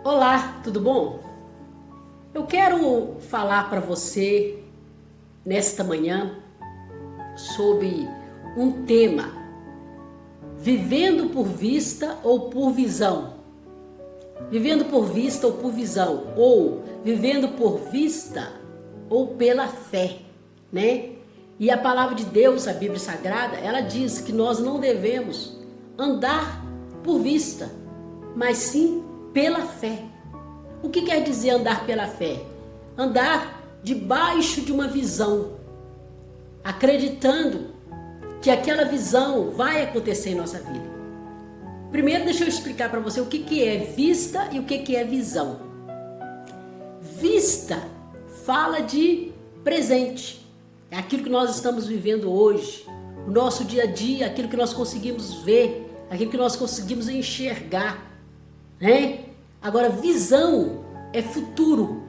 Olá, tudo bom? Eu quero falar para você nesta manhã sobre um tema: vivendo por vista ou por visão. Vivendo por vista ou por visão, ou vivendo por vista ou pela fé, né? E a palavra de Deus, a Bíblia Sagrada, ela diz que nós não devemos andar por vista, mas sim pela fé. O que quer dizer andar pela fé? Andar debaixo de uma visão, acreditando que aquela visão vai acontecer em nossa vida. Primeiro, deixa eu explicar para você o que é vista e o que é visão. Vista fala de presente, é aquilo que nós estamos vivendo hoje, o nosso dia a dia, aquilo que nós conseguimos ver, aquilo que nós conseguimos enxergar, né? Agora, visão é futuro.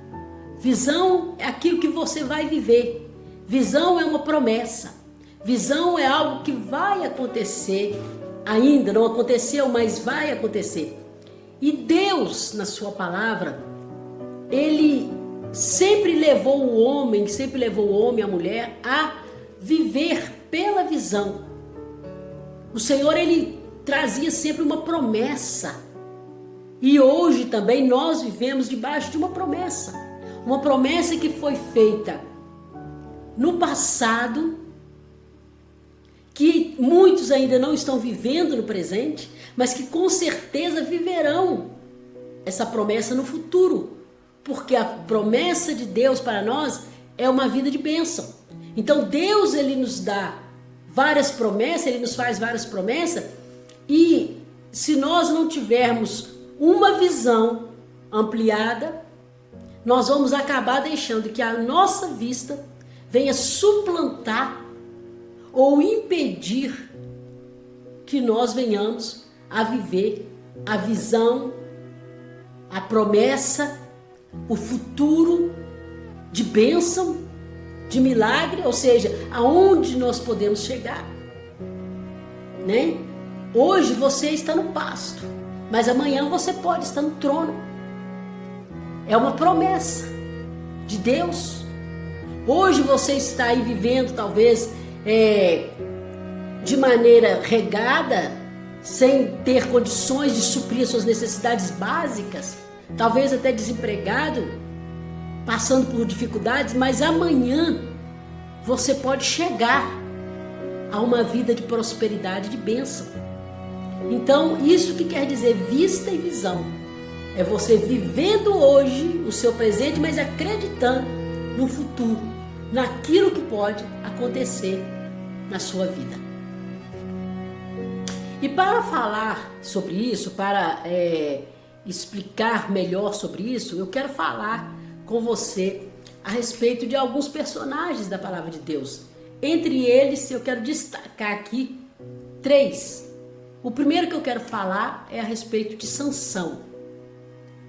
Visão é aquilo que você vai viver. Visão é uma promessa. Visão é algo que vai acontecer. Ainda não aconteceu, mas vai acontecer. E Deus, na sua palavra, Ele sempre levou o homem e a mulher a viver pela visão. O Senhor, Ele trazia sempre uma promessa. E hoje também nós vivemos debaixo de uma promessa. Uma promessa que foi feita no passado, que muitos ainda não estão vivendo no presente, mas que com certeza viverão essa promessa no futuro. Porque a promessa de Deus para nós é uma vida de bênção. Então Deus, Ele nos dá várias promessas, Ele nos faz várias promessas, e se nós não tivermos uma visão ampliada, nós vamos acabar deixando que a nossa vista venha suplantar ou impedir que nós venhamos a viver a visão, a promessa, o futuro de bênção, de milagre, ou seja, aonde nós podemos chegar, né? Hoje você está no pasto, mas amanhã você pode estar no trono. É uma promessa de Deus. Hoje você está aí vivendo talvez de maneira regada, sem ter condições de suprir suas necessidades básicas, talvez até desempregado, passando por dificuldades, mas amanhã você pode chegar a uma vida de prosperidade, de bênção. Então, isso que quer dizer vista e visão. É você vivendo hoje o seu presente, mas acreditando no futuro, naquilo que pode acontecer na sua vida. E para falar sobre isso, para explicar melhor sobre isso, eu quero falar com você a respeito de alguns personagens da palavra de Deus. Entre eles, eu quero destacar aqui 3. O primeiro que eu quero falar é a respeito de Sansão.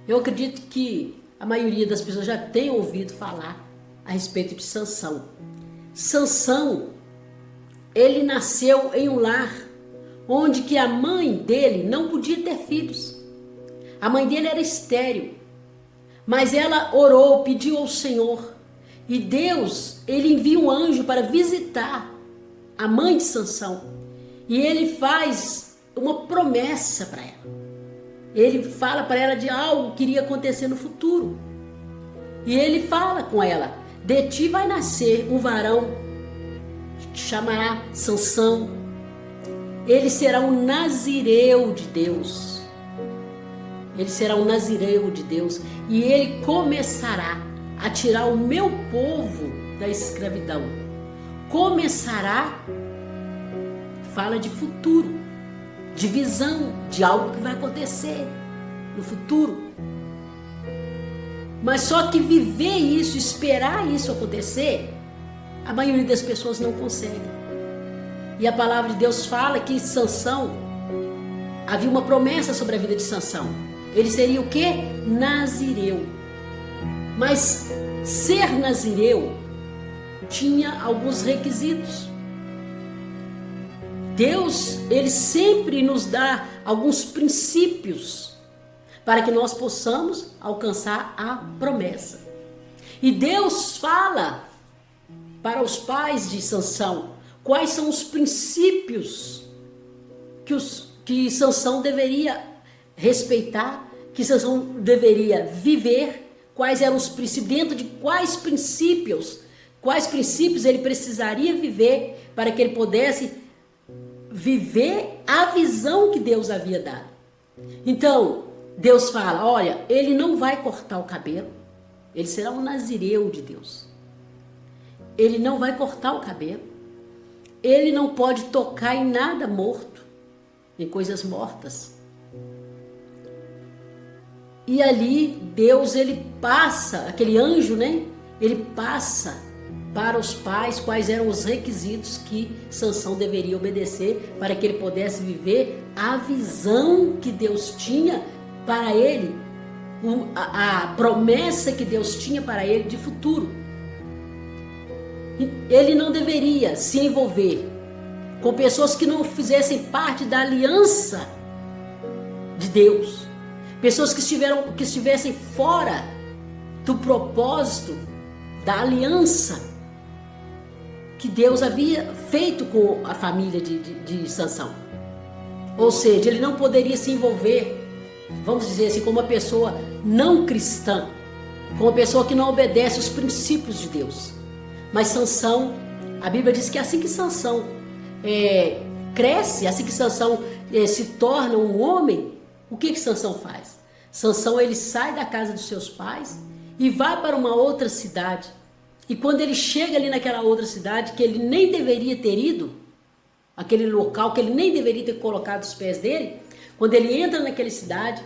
Eu acredito que a maioria das pessoas já tem ouvido falar a respeito de Sansão. Sansão, ele nasceu em um lar onde que a mãe dele não podia ter filhos. A mãe dele era estéril, mas ela orou, pediu ao Senhor, e Deus, ele envia um anjo para visitar a mãe de Sansão, e ele faz uma promessa para ela. Ele fala para ela de algo que iria acontecer no futuro. E ele fala com ela: de ti vai nascer um varão que chamará Sansão. Ele será um nazireu de Deus. Ele será um nazireu de Deus. E ele começará a tirar o meu povo da escravidão. Começará, fala de futuro, de visão, de algo que vai acontecer no futuro. Mas só que viver isso, esperar isso acontecer, a maioria das pessoas não consegue. E a palavra de Deus fala que Sansão, havia uma promessa sobre a vida de Sansão. Ele seria o quê? Nazireu. Mas ser nazireu tinha alguns requisitos. Deus, ele sempre nos dá alguns princípios para que nós possamos alcançar a promessa. E Deus fala para os pais de Sansão quais são os princípios que Sansão deveria respeitar, que Sansão deveria viver, quais eram os princípios, dentro de quais princípios ele precisaria viver para que ele pudesse viver a visão que Deus havia dado. Então, Deus fala, olha, ele não vai cortar o cabelo, ele será um nazireu de Deus. Ele não vai cortar o cabelo, ele não pode tocar em nada morto, em coisas mortas. E ali Deus, ele passa, aquele anjo, né? Ele passa para os pais quais eram os requisitos que Sansão deveria obedecer para que ele pudesse viver a visão que Deus tinha para ele, a promessa que Deus tinha para ele de futuro. Ele não deveria se envolver com pessoas que não fizessem parte da aliança de Deus. Pessoas que estivessem fora do propósito da aliança que Deus havia feito com a família de Sansão. Ou seja, ele não poderia se envolver, vamos dizer assim, com uma pessoa não cristã, com uma pessoa que não obedece os princípios de Deus. Mas Sansão, a Bíblia diz que assim que Sansão cresce, assim que Sansão se torna um homem, o que Sansão faz? Sansão, ele sai da casa dos seus pais e vai para uma outra cidade. E quando ele chega ali naquela outra cidade, que ele nem deveria ter ido, aquele local que ele nem deveria ter colocado os pés dele, quando ele entra naquela cidade,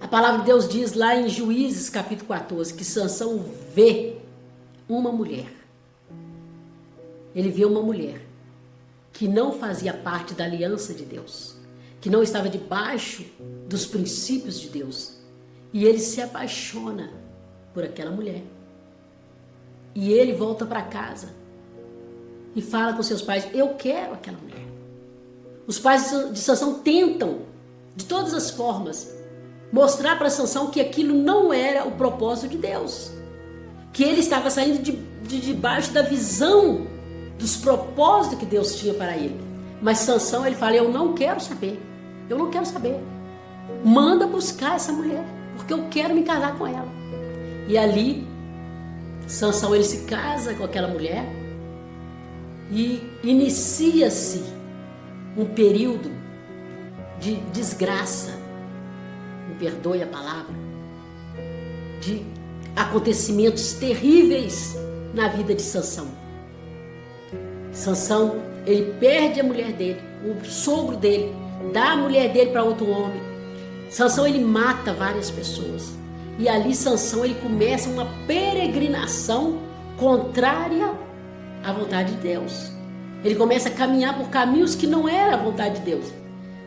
a palavra de Deus diz lá em Juízes capítulo 14, que Sansão vê uma mulher. Ele vê uma mulher que não fazia parte da aliança de Deus, que não estava debaixo dos princípios de Deus. E ele se apaixona por aquela mulher. E ele volta para casa e fala com seus pais, eu quero aquela mulher. Os pais de Sansão tentam, de todas as formas, mostrar para Sansão que aquilo não era o propósito de Deus. Que ele estava saindo de debaixo da visão dos propósitos que Deus tinha para ele. Mas Sansão, ele fala, eu não quero saber. Eu não quero saber. Manda buscar essa mulher, porque eu quero me casar com ela. E ali, Sansão, ele se casa com aquela mulher e inicia-se um período de desgraça, me perdoe a palavra, de acontecimentos terríveis na vida de Sansão. Sansão, ele perde a mulher dele, o sogro dele, dá a mulher dele para outro homem. Sansão, ele mata várias pessoas. E ali Sansão, ele começa uma peregrinação contrária à vontade de Deus. Ele começa a caminhar por caminhos que não era a vontade de Deus.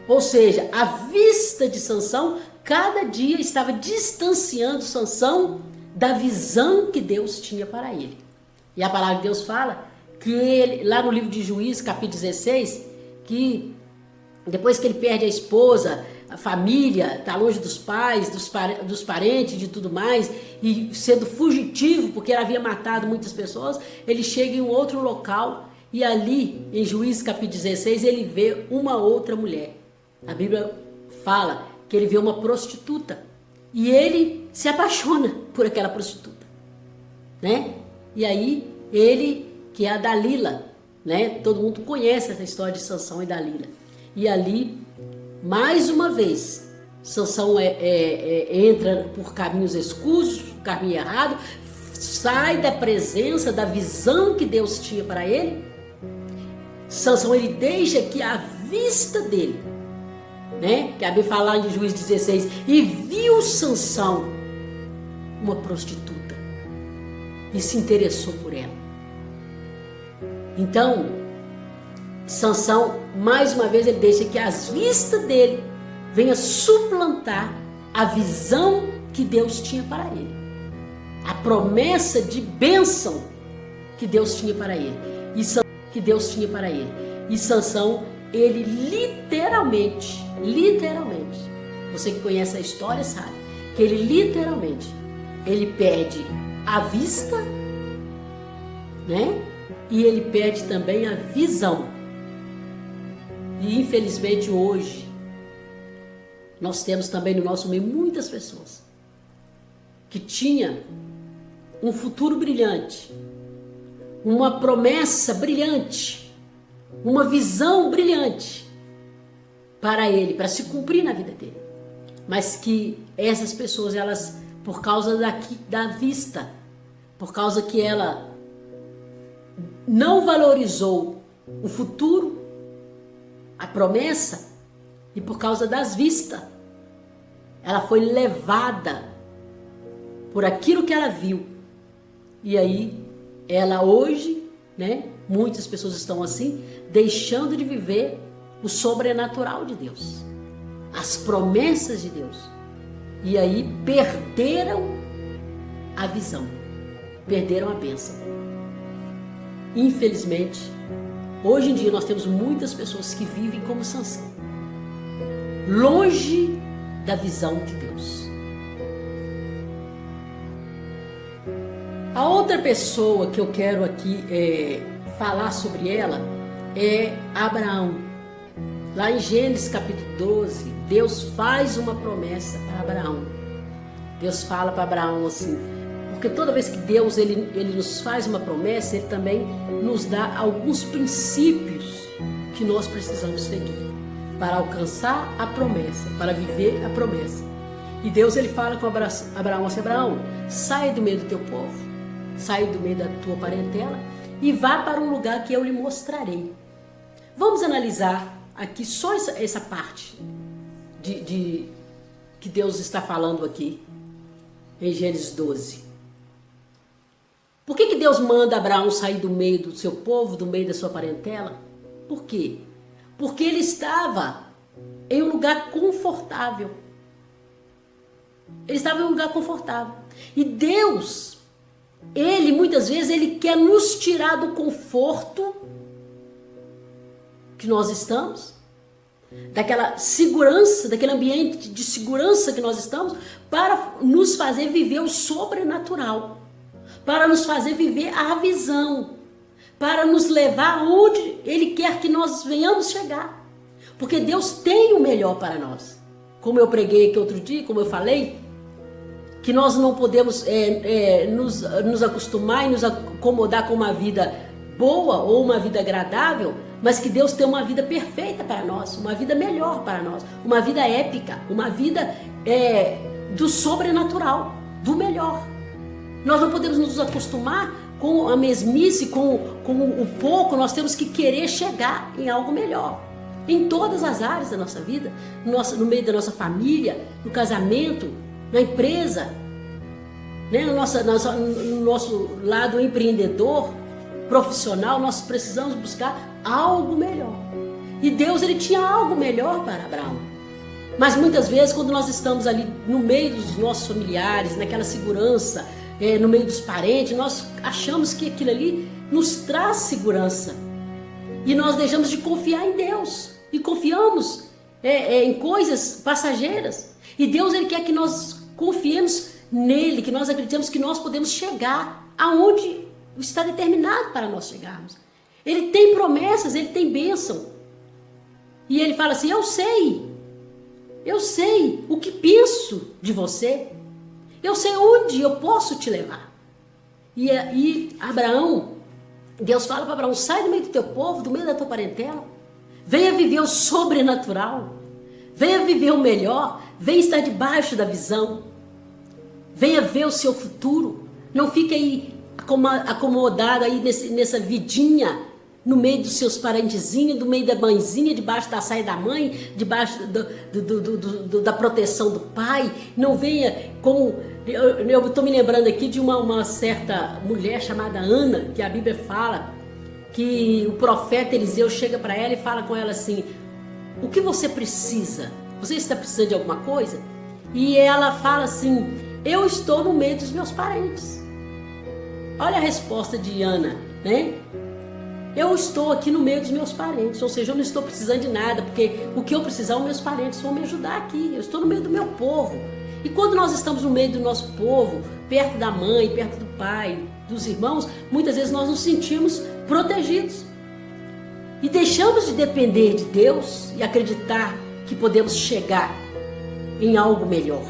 Ou seja, a vista de Sansão cada dia estava distanciando Sansão da visão que Deus tinha para ele. E a palavra de Deus fala que ele, lá no livro de Juízes, capítulo 16, que depois que ele perde a esposa, a família, está longe dos pais, dos parentes, de tudo mais, e sendo fugitivo, porque ele havia matado muitas pessoas, ele chega em um outro local, e ali, em Juízes capítulo 16, ele vê uma outra mulher. A Bíblia fala que ele vê uma prostituta, e ele se apaixona por aquela prostituta, né? E aí, ele, que é a Dalila, né? Todo mundo conhece essa história de Sansão e Dalila. E ali, mais uma vez, Sansão entra por caminhos escusos, caminho errado, sai da presença, da visão que Deus tinha para ele. Sansão, ele deixa que a vista dele, né? Que a Bíblia fala em Juízes 16, e viu Sansão uma prostituta e se interessou por ela. Então, Sansão, mais uma vez, ele deixa que as vistas dele venha suplantar a visão que Deus tinha para ele. A promessa de bênção que Deus tinha para ele. E Sansão, ele literalmente, Você que conhece a história sabe que ele literalmente, ele perde a vista, né? E ele perde também a visão. E infelizmente hoje, nós temos também no nosso meio muitas pessoas que tinham um futuro brilhante, uma promessa brilhante, uma visão brilhante para ele, para se cumprir na vida dele. Mas que essas pessoas, elas, por causa da vista, por causa que ela não valorizou o futuro, a promessa, e por causa das vistas, ela foi levada por aquilo que ela viu. E aí, ela hoje, né, muitas pessoas estão assim, deixando de viver o sobrenatural de Deus, as promessas de Deus. E aí, perderam a visão, perderam a bênção. Infelizmente, hoje em dia nós temos muitas pessoas que vivem como Sansão, longe da visão de Deus. A outra pessoa que eu quero aqui falar sobre ela é Abraão. Lá em Gênesis capítulo 12, Deus faz uma promessa para Abraão. Deus fala para Abraão assim, porque toda vez que Deus ele nos faz uma promessa, Ele também nos dá alguns princípios que nós precisamos seguir para alcançar a promessa, para viver a promessa. E Deus ele fala com Abraão assim, Abraão, sai do meio do teu povo, sai do meio da tua parentela e vá para um lugar que eu lhe mostrarei. Vamos analisar aqui só essa parte que Deus está falando aqui em Gênesis 12. Por que Deus manda Abraão sair do meio do seu povo, do meio da sua parentela? Por quê? Porque ele estava em um lugar confortável. Ele estava em um lugar confortável. E Deus, Ele muitas vezes, Ele quer nos tirar do conforto que nós estamos, daquela segurança, daquele ambiente de segurança que nós estamos, para nos fazer viver o sobrenatural, para nos fazer viver a visão, para nos levar onde Ele quer que nós venhamos chegar. Porque Deus tem o melhor para nós. Como eu preguei aqui outro dia, como eu falei, que nós não podemos nos acostumar e nos acomodar com uma vida boa ou uma vida agradável, mas que Deus tem uma vida perfeita para nós, uma vida melhor para nós, uma vida épica, uma vida do sobrenatural, do melhor. Nós não podemos nos acostumar com a mesmice, com o pouco. Nós temos que querer chegar em algo melhor. Em todas as áreas da nossa vida, no meio da nossa família, no casamento, na empresa, né? no nosso lado empreendedor, profissional, nós precisamos buscar algo melhor. E Deus, Ele tinha algo melhor para Abraão. Mas muitas vezes, quando nós estamos ali no meio dos nossos familiares, naquela segurança, no meio dos parentes, nós achamos que aquilo ali nos traz segurança. E nós deixamos de confiar em Deus. E confiamos em coisas passageiras. E Deus, Ele quer que nós confiemos nele, que nós acreditemos que nós podemos chegar aonde está determinado para nós chegarmos. Ele tem promessas, Ele tem bênção. E Ele fala assim, eu sei o que penso de você. Eu sei onde eu posso te levar. E Abraão, Deus fala para Abraão, sai do meio do teu povo, do meio da tua parentela. Venha viver o sobrenatural. Venha viver o melhor. Venha estar debaixo da visão. Venha ver o seu futuro. Não fique aí acomodado aí nessa vidinha, no meio dos seus parentezinhos, no meio da mãezinha, debaixo da saia da mãe, debaixo da proteção do pai. Não venha como... Eu estou me lembrando aqui de uma certa mulher chamada Ana, que a Bíblia fala que o profeta Eliseu chega para ela e fala com ela assim, o que você precisa? Você está precisando de alguma coisa? E ela fala assim, eu estou no meio dos meus parentes. Olha a resposta de Ana, né? eu estou aqui no meio dos meus parentes, ou seja, eu não estou precisando de nada, porque o que eu precisar, os meus parentes vão me ajudar aqui, eu estou no meio do meu povo. E quando nós estamos no meio do nosso povo, perto da mãe, perto do pai, dos irmãos, muitas vezes nós nos sentimos protegidos. E deixamos de depender de Deus e acreditar que podemos chegar em algo melhor,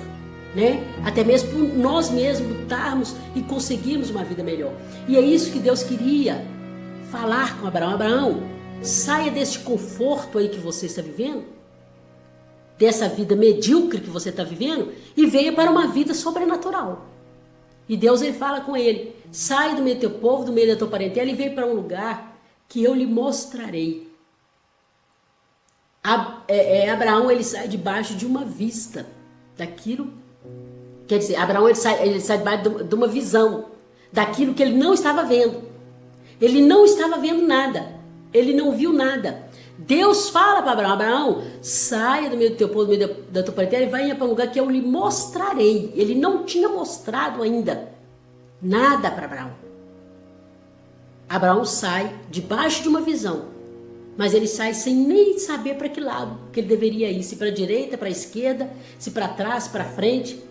né? Até mesmo por nós mesmos lutarmos e conseguirmos uma vida melhor. E é isso que Deus queria falar com Abraão. Abraão, saia desse conforto aí que você está vivendo, dessa vida medíocre que você está vivendo, e venha para uma vida sobrenatural. E Deus, ele fala com ele: sai do meio do teu povo, do meio da tua parentela, e vem para um lugar que eu lhe mostrarei. Abraão, ele sai debaixo de uma vista daquilo, quer dizer, Abraão ele sai debaixo de uma visão daquilo que ele não estava vendo. Ele não estava vendo nada, ele não viu nada. Deus fala para Abraão: Abraão, saia do meio do teu povo, do meio da tua parentela, e vai para um lugar que eu lhe mostrarei. Ele não tinha mostrado ainda nada para Abraão. Abraão sai debaixo de uma visão, mas ele sai sem nem saber para que lado que ele deveria ir, se para a direita, para a esquerda, se para trás, para frente.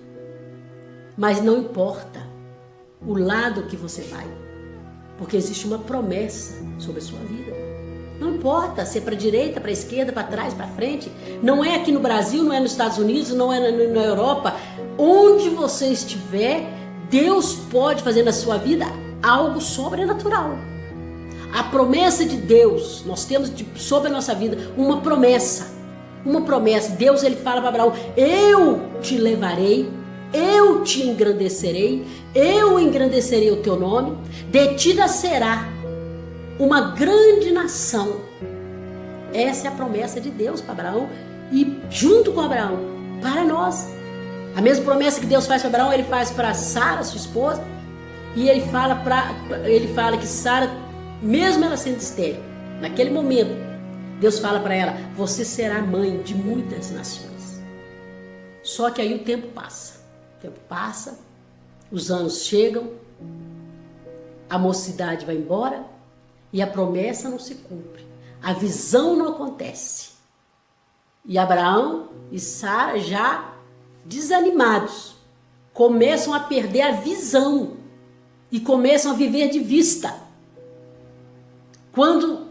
Mas não importa o lado que você vai, porque existe uma promessa sobre a sua vida. Não importa se é para a direita, para a esquerda, para trás, para frente. Não é aqui no Brasil, não é nos Estados Unidos, não é na Europa. Onde você estiver, Deus pode fazer na sua vida algo sobrenatural. A promessa de Deus, nós temos sobre a nossa vida uma promessa. Uma promessa. Deus, ele fala para Abraão: eu te levarei, eu te engrandecerei, eu engrandecerei o teu nome, de ti será uma grande nação. Essa é a promessa de Deus para Abraão e junto com Abraão, para nós. A mesma promessa que Deus faz para Abraão, ele faz para Sara, sua esposa, e ele fala que Sara, mesmo ela sendo estéril, naquele momento, Deus fala para ela: você será mãe de muitas nações. Só que aí o tempo passa. O tempo passa, os anos chegam, a mocidade vai embora e a promessa não se cumpre. A visão não acontece. E Abraão e Sara, já desanimados, começam a perder a visão e começam a viver de vista. Quando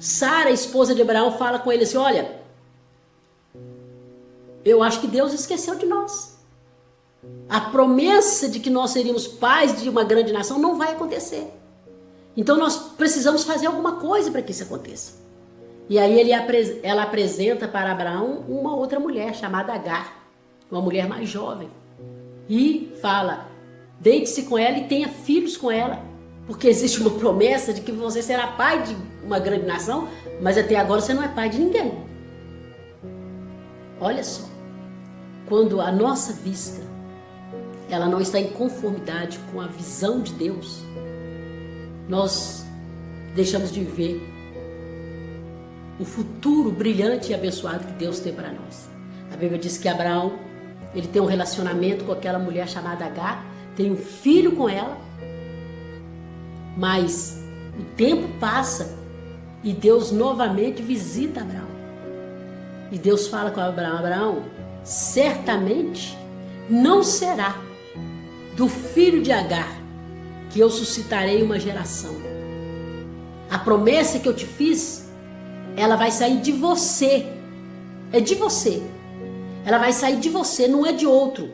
Sara, esposa de Abraão, fala com ele assim: olha, eu acho que Deus esqueceu de nós. A promessa de que nós seríamos pais de uma grande nação não vai acontecer. Então nós precisamos fazer alguma coisa para que isso aconteça. E aí ela apresenta para Abraão uma outra mulher chamada Agar, uma mulher mais jovem. E fala: deite-se com ela e tenha filhos com ela. Porque existe uma promessa de que você será pai de uma grande nação, mas até agora você não é pai de ninguém. Olha só, quando a nossa vista, ela não está em conformidade com a visão de Deus, nós deixamos de ver o futuro brilhante e abençoado que Deus tem para nós. A Bíblia diz que Abraão, ele tem um relacionamento com aquela mulher chamada Agar, tem um filho com ela, mas o tempo passa e Deus novamente visita Abraão. E Deus fala com Abraão: Abraão, certamente não será do filho de Agar que eu suscitarei uma geração. A promessa que eu te fiz, ela vai sair de você. É de você. Ela vai sair de você, não é de outro.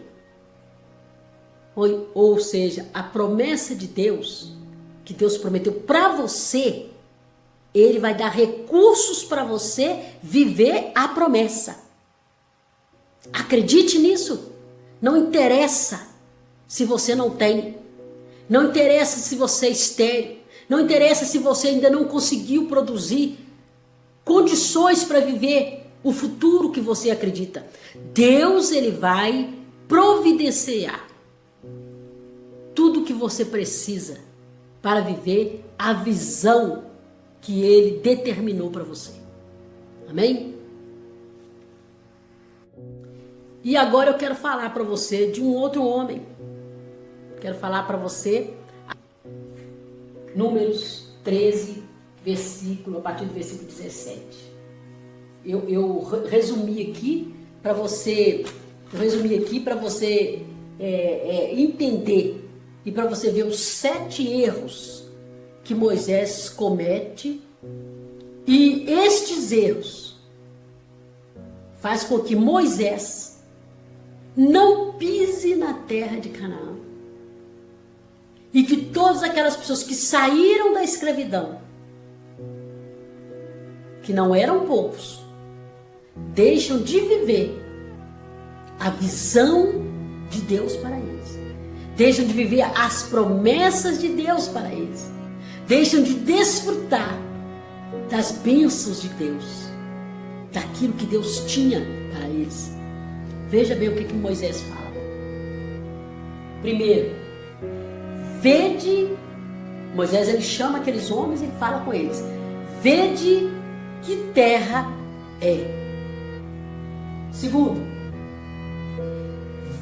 Ou seja, a promessa de Deus, que Deus prometeu para você, Ele vai dar recursos para você viver a promessa. Acredite nisso. Não interessa se você não tem. Não interessa se você é estéril. Não interessa se você ainda não conseguiu produzir condições para viver o futuro que você acredita. Deus, Ele vai providenciar tudo o que você precisa para viver a visão que Ele determinou para você. Amém? E agora eu quero falar para você de um outro homem. Quero falar para você Números 13, versículo, a partir do versículo 17. Eu resumi aqui para você, entender e para você ver os 7 erros que Moisés comete, e estes erros faz com que Moisés não pise na terra de Canaã, e que todas aquelas pessoas que saíram da escravidão, que não eram poucos, deixam de viver a visão de Deus para eles, deixam de viver as promessas de Deus para eles, deixam de desfrutar das bênçãos de Deus, daquilo que Deus tinha para eles. Veja bem o que Moisés fala. Primeiro, vede, Moisés ele chama aqueles homens e fala com eles, vede que terra é. Segundo,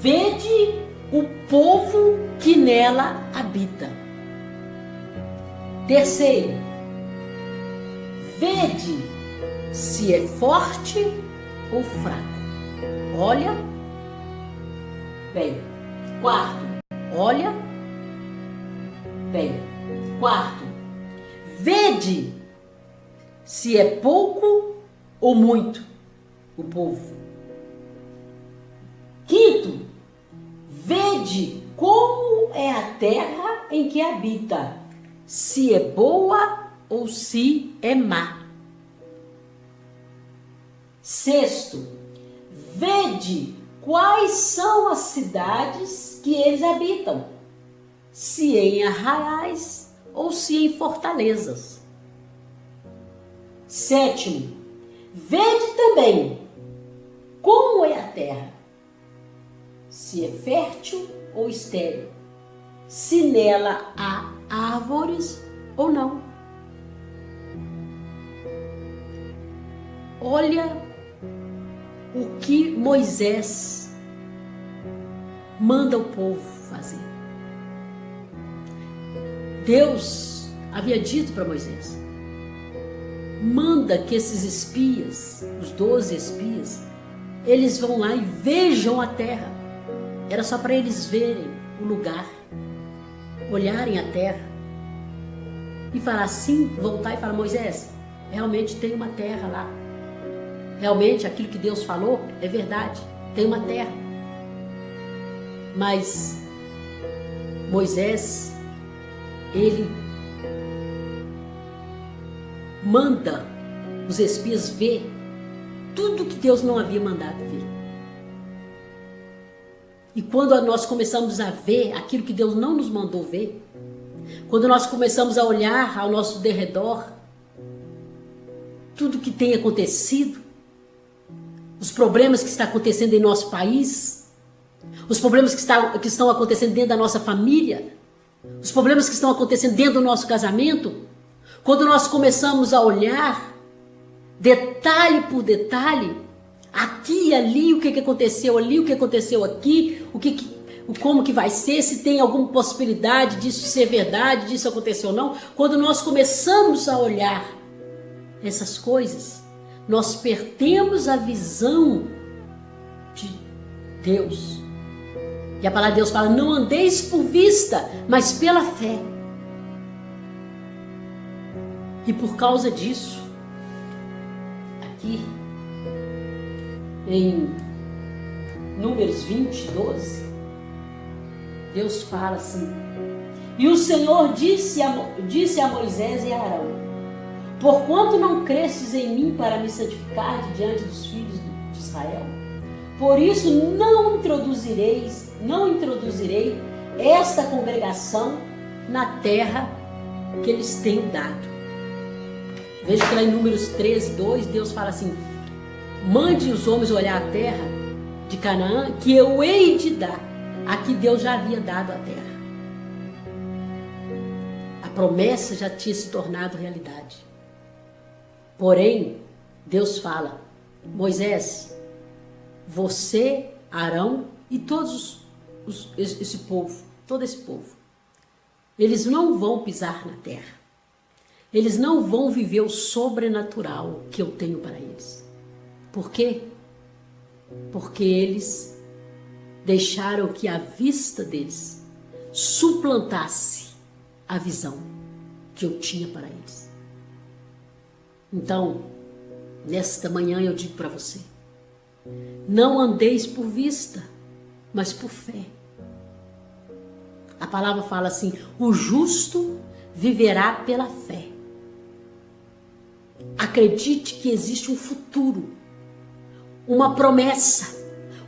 vede o povo que nela habita. Terceiro, vede se é forte ou fraco. Olha bem. Quarto, olha bem. Quarto, vede se é pouco ou muito o povo. Quinto, vede como é a terra em que habita, se é boa ou se é má. Sexto, vede quais são as cidades que eles habitam, se em arraiais ou se em fortalezas. Sétimo, vede também como é a terra, se é fértil ou estéril, se nela há árvores ou não. Olha o que Moisés manda o povo fazer. Deus havia dito para Moisés, manda que esses espias, os 12 espias, eles vão lá e vejam a terra. Era só para eles verem o lugar, olharem a terra e falar assim, voltar e falar, Moisés, realmente tem uma terra lá. Realmente aquilo que Deus falou é verdade, tem uma terra. Mas Moisés, ele manda os espias ver tudo que Deus não havia mandado ver. E quando nós começamos a ver aquilo que Deus não nos mandou ver, quando nós começamos a olhar ao nosso derredor, tudo que tem acontecido, os problemas que estão acontecendo em nosso país, os problemas que estão acontecendo dentro da nossa família, os problemas que estão acontecendo dentro do nosso casamento, quando nós começamos a olhar detalhe por detalhe, aqui e ali, o que aconteceu ali, o que aconteceu aqui, como que vai ser, se tem alguma possibilidade disso ser verdade, disso acontecer ou não, quando nós começamos a olhar essas coisas, nós perdemos a visão de Deus. E a palavra de Deus fala, não andeis por vista, mas pela fé. E por causa disso, aqui em Números 20, 12, Deus fala assim, e o Senhor disse a Moisés e a Arão, porquanto não crestes em mim para me santificar diante dos filhos de Israel, por isso não introduzirei esta congregação na terra que eles têm dado. Veja que lá em Números 13, 2, Deus fala assim, mande os homens olhar a terra de Canaã, que eu hei de dar. Aqui Deus já havia dado a terra. A promessa já tinha se tornado realidade. Porém, Deus fala, Moisés, você, Arão e todos esse povo, todo esse povo, eles não vão pisar na terra. Eles não vão viver o sobrenatural que eu tenho para eles. Por quê? Porque eles deixaram que a vista deles suplantasse a visão que eu tinha para eles. Então, nesta manhã eu digo para você, não andeis por vista, mas por fé. A palavra fala assim, o justo viverá pela fé. Acredite que existe um futuro, uma promessa,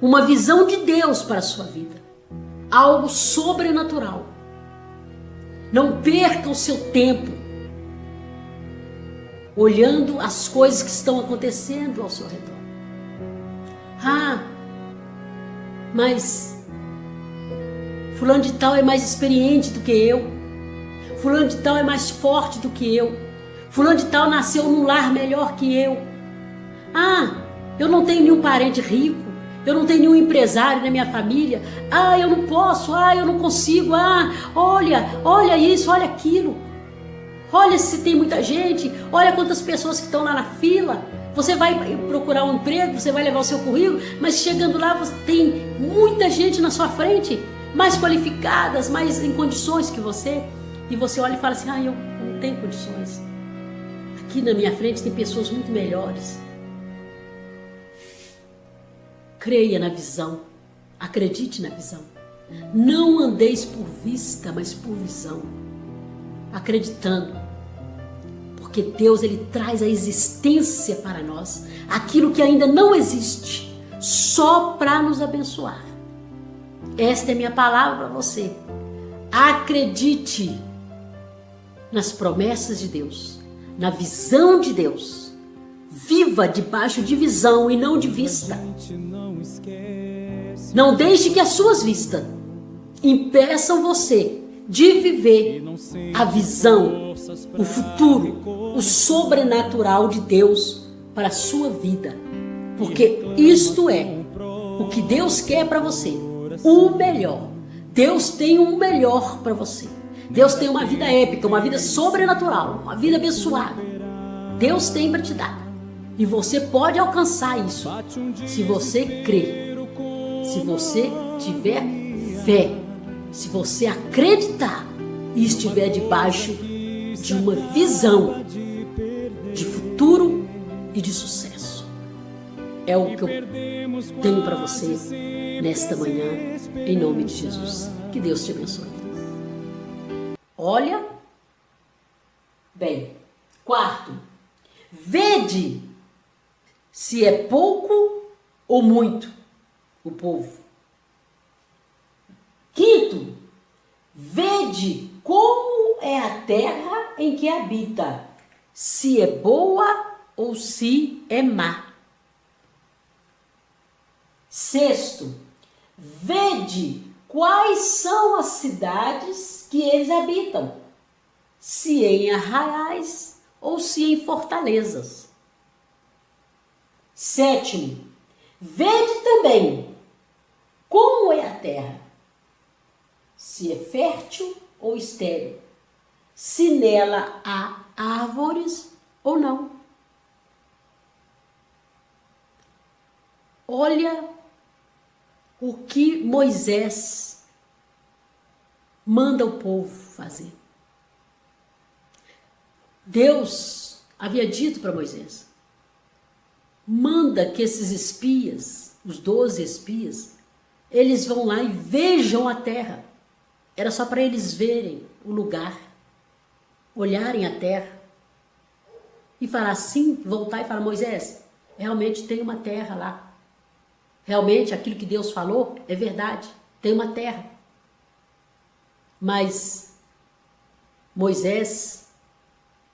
uma visão de Deus para a sua vida. Algo sobrenatural. Não perca o seu tempo olhando as coisas que estão acontecendo ao seu redor. Ah, mas fulano de tal é mais experiente do que eu. Fulano de tal é mais forte do que eu. Fulano de tal nasceu num lar melhor que eu. Ah, eu não tenho nenhum parente rico. Eu não tenho nenhum empresário na minha família. Ah, eu não posso. Ah, eu não consigo. Ah, olha isso, olha aquilo. Olha se tem muita gente. Olha quantas pessoas que estão lá na fila. Você vai procurar um emprego, você vai levar o seu currículo, mas chegando lá você tem muita gente na sua frente, mais qualificadas, mais em condições que você. E você olha e fala assim, ah, eu não tenho condições. Aqui na minha frente tem pessoas muito melhores. Creia na visão, acredite na visão. Não andeis por vista, mas por visão. Acreditando. Porque Deus, Ele traz a existência para nós, aquilo que ainda não existe, só para nos abençoar. Esta é minha palavra para você. Acredite nas promessas de Deus, na visão de Deus. Viva debaixo de visão e não de vista. Não deixe que as suas vistas impeçam você de viver a visão, o futuro, o sobrenatural de Deus para a sua vida. Porque isto é o que Deus quer para você, o melhor. Deus tem um melhor para você. Deus tem uma vida épica, uma vida sobrenatural, uma vida abençoada. Deus tem para te dar. E você pode alcançar isso se você crer, se você tiver fé, se você acreditar e estiver debaixo de uma visão de futuro e de sucesso. É o que eu tenho para você nesta manhã, em nome de Jesus. Que Deus te abençoe. Olha bem. Quarto, vede se é pouco ou muito o povo. Quinto, vede como é a terra em que habita, se é boa ou se é má. Sexto, vede quais são as cidades que eles habitam, se em arraiais ou se em fortalezas. Sétimo, vede também como é a terra, se é fértil ou estéril, se nela há árvores ou não. Olha o que Moisés manda o povo fazer. Deus havia dito para Moisés, manda que esses espias, os 12 espias, eles vão lá e vejam a terra. Era só para eles verem o lugar, olharem a terra e falar assim, voltar e falar, Moisés, realmente tem uma terra lá. Realmente aquilo que Deus falou é verdade, tem uma terra. Mas Moisés,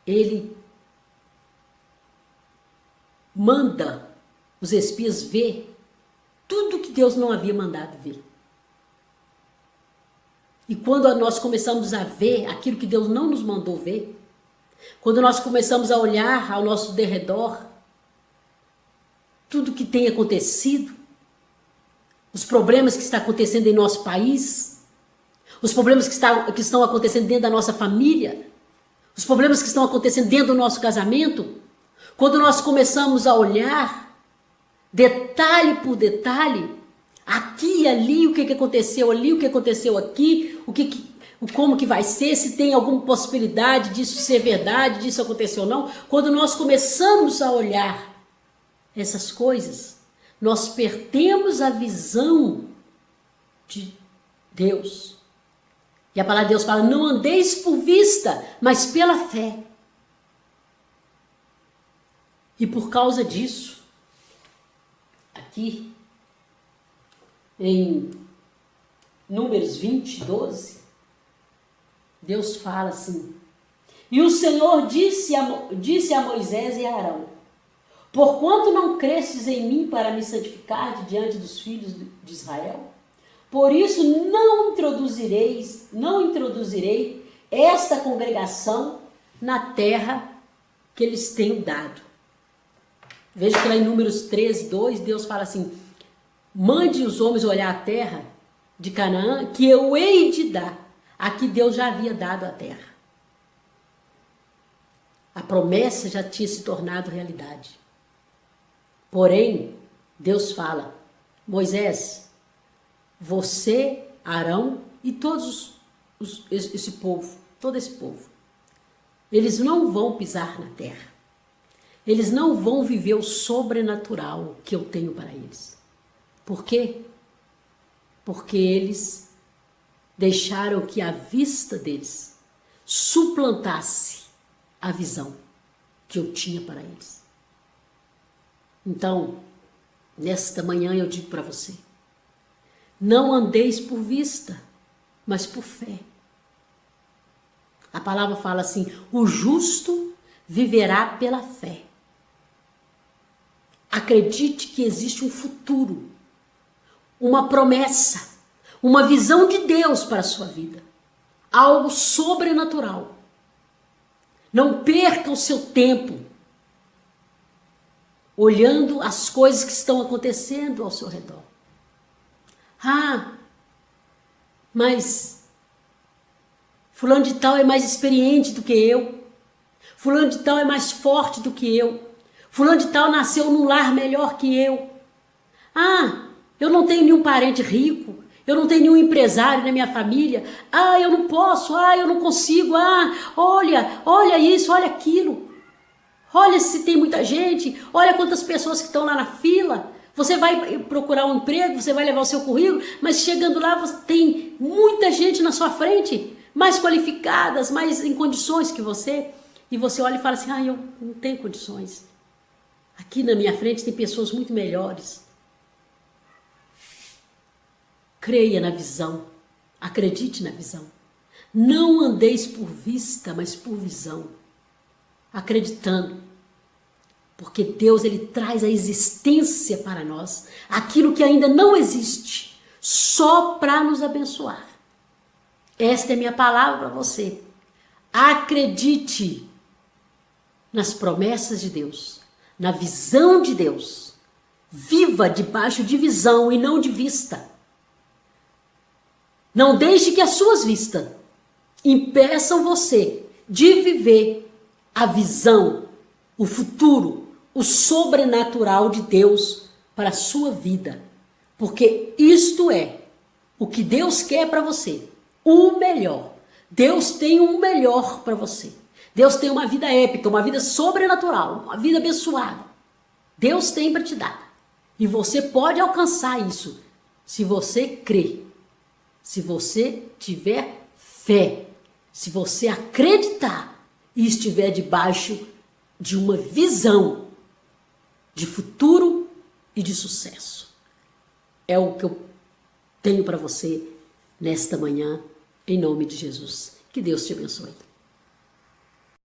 ele manda os espias ver tudo que Deus não havia mandado ver. E quando nós começamos a ver aquilo que Deus não nos mandou ver, quando nós começamos a olhar ao nosso derredor, tudo que tem acontecido, os problemas que estão acontecendo em nosso país, os problemas que estão acontecendo dentro da nossa família, os problemas que estão acontecendo dentro do nosso casamento, quando nós começamos a olhar detalhe por detalhe, aqui e ali, o que aconteceu ali, o que aconteceu aqui, como que vai ser, se tem alguma possibilidade disso ser verdade, disso acontecer ou não. Quando nós começamos a olhar essas coisas, nós perdemos a visão de Deus. E a palavra de Deus fala, não andeis por vista, mas pela fé. E por causa disso, aqui em Números 20, 12, Deus fala assim, e o Senhor disse a Moisés e a Arão, porquanto não crestes em mim para me santificar diante dos filhos de Israel, por isso não introduzirei esta congregação na terra que eles têm dado. Veja que lá em Números 13, 2, Deus fala assim, mande os homens olhar a terra de Canaã, que eu hei de dar. Aqui Deus já havia dado a terra. A promessa já tinha se tornado realidade. Porém, Deus fala, Moisés, você, Arão e todos esse povo, todo esse povo, eles não vão pisar na terra. Eles não vão viver o sobrenatural que eu tenho para eles. Por quê? Porque eles deixaram que a vista deles suplantasse a visão que eu tinha para eles. Então, nesta manhã eu digo para você, não andeis por vista, mas por fé. A palavra fala assim, o justo viverá pela fé. Acredite que existe um futuro, uma promessa, uma visão de Deus para a sua vida. Algo sobrenatural. Não perca o seu tempo olhando as coisas que estão acontecendo ao seu redor. Mas fulano de tal é mais experiente do que eu. Fulano de tal é mais forte do que eu. Fulano de tal nasceu num lar melhor que eu. Eu não tenho nenhum parente rico. Eu não tenho nenhum empresário na minha família. Eu não posso. Eu não consigo. Olha isso, olha aquilo. Olha se tem muita gente. Olha quantas pessoas que estão lá na fila. Você vai procurar um emprego, você vai levar o seu currículo, mas chegando lá você tem muita gente na sua frente, mais qualificadas, mais em condições que você. E você olha e fala assim, eu não tenho condições. Aqui na minha frente tem pessoas muito melhores. Creia na visão, acredite na visão. Não andeis por vista, mas por visão. Acreditando. Porque Deus, Ele traz a existência para nós, aquilo que ainda não existe, só para nos abençoar. Esta é minha palavra para você. Acredite nas promessas de Deus, na visão de Deus. Viva debaixo de visão e não de vista. Não deixe que as suas vistas impeçam você de viver a visão, o futuro, o sobrenatural de Deus para a sua vida. Porque isto é o que Deus quer para você, o melhor. Deus tem um melhor para você. Deus tem uma vida épica, uma vida sobrenatural, uma vida abençoada. Deus tem para te dar. E você pode alcançar isso se você crer. Se você tiver fé, se você acreditar e estiver debaixo de uma visão de futuro e de sucesso. É o que eu tenho para você nesta manhã, em nome de Jesus. Que Deus te abençoe.